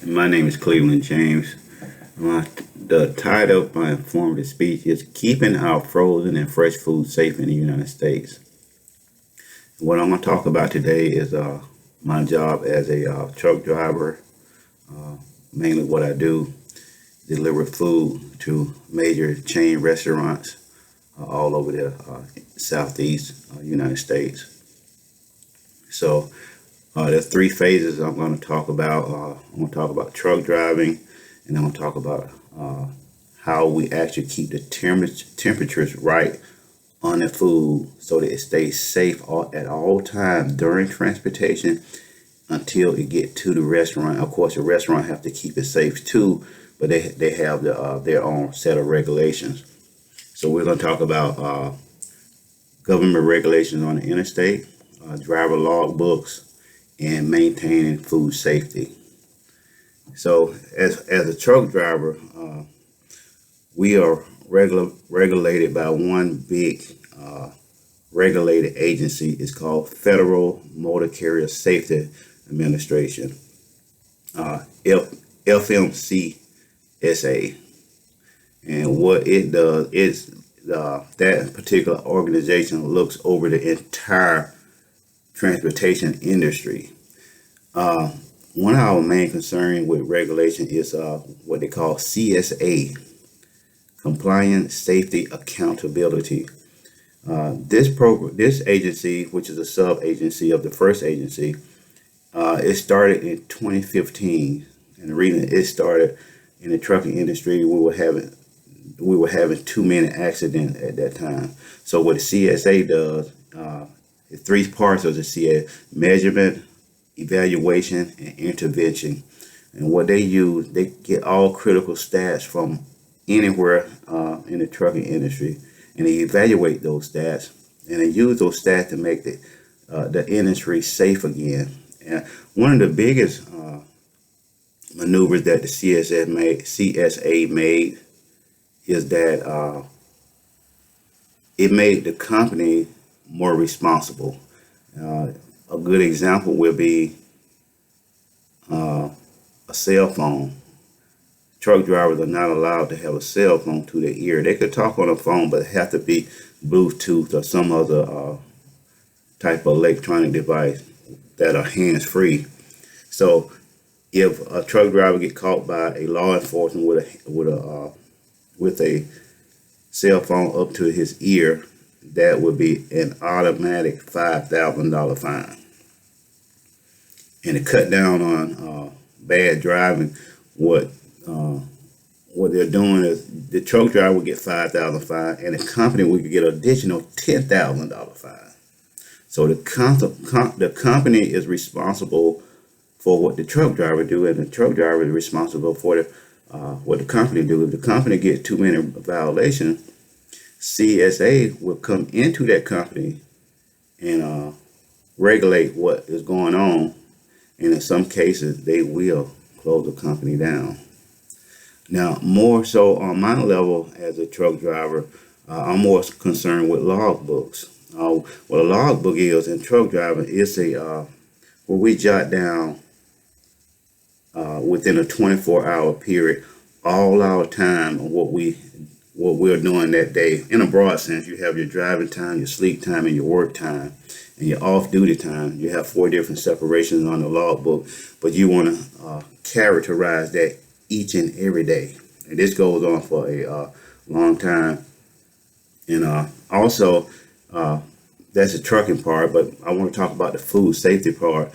My name is Cleveland James. The title of my informative speech is Keeping Our Frozen and Fresh Food Safe in the United States. What I'm going to talk about today is my job as a truck driver. Mainly what I do, deliver food to major chain restaurants all over the southeast United States. So there's three phases I'm going to talk about. I'm going to talk about truck driving, and I'm going to talk about how we actually keep the temperatures right on the food so that it stays safe at all times during transportation until it get to the restaurant. Of course, the restaurant have to keep it safe too, but they have their own set of regulations. So we're going to talk about government regulations on the interstate, driver log books, and maintaining food safety. So as a truck driver, we are regulated by one big regulated agency. It's called Federal Motor Carrier Safety Administration, FMCSA. And what it does is that particular organization looks over the entire transportation industry. One of our main concerns with regulation is what they call CSA, Compliance, Safety, Accountability. This agency, which is a sub-agency of the first agency, it started in 2015, and the reason it started in the trucking industry, we were having too many accidents at that time. So what the CSA does, the three parts of the CSA: measurement, evaluation, and intervention. And what they use, they get all critical stats from anywhere in the trucking industry, and they evaluate those stats, and they use those stats to make the industry safe again. And one of the biggest maneuvers that the CSA made is that it made the company more responsible. A good example would be a cell phone. Truck drivers are not allowed to have a cell phone to their ear. They could talk on the phone, but it have to be Bluetooth or some other type of electronic device that are hands-free. So if a truck driver get caught by a law enforcement with a cell phone up to his ear, that would be an automatic $5,000 fine. And to cut down on bad driving, what they're doing is the truck driver will get $5,000 fine, and the company will get an additional $10,000 fine. So the company is responsible for what the truck driver do, and the truck driver is responsible for what the company do. If the company gets too many violations, CSA will come into that company and regulate what is going on, and in some cases they will close the company down. Now, more so on my level as a truck driver, I'm more concerned with log books. What a log book is in truck driving is where we jot down within a 24-hour period all our time on what we're doing that day. In a broad sense, you have your driving time, your sleep time, and your work time, and your off-duty time. You have 4 different separations on the logbook, but you want to characterize that each and every day. And this goes on for a long time. And also, that's the trucking part, but I want to talk about the food safety part.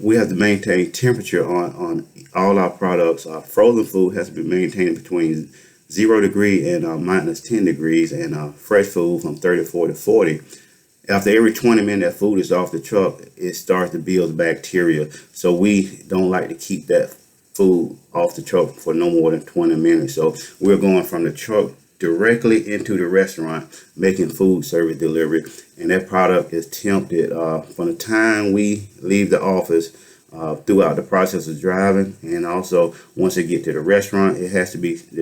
We have to maintain temperature on all our products. Frozen food has to be maintained between 0 degree and minus 10 degrees, and fresh food from 34 to 40. After every 20 minutes that food is off the truck, it starts to build bacteria. So we don't like to keep that food off the truck for no more than 20 minutes. So we're going from the truck directly into the restaurant, making food service delivery, and that product is tempted from the time we leave the office throughout the process of driving, and also once it get to the restaurant, the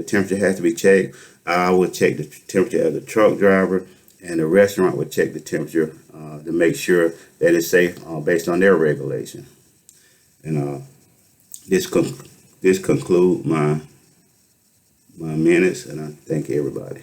temperature has to be checked. I will check the temperature as a truck driver, and the restaurant would check the temperature to make sure that it's safe based on their regulation. And this this conclude my minutes, and I thank everybody.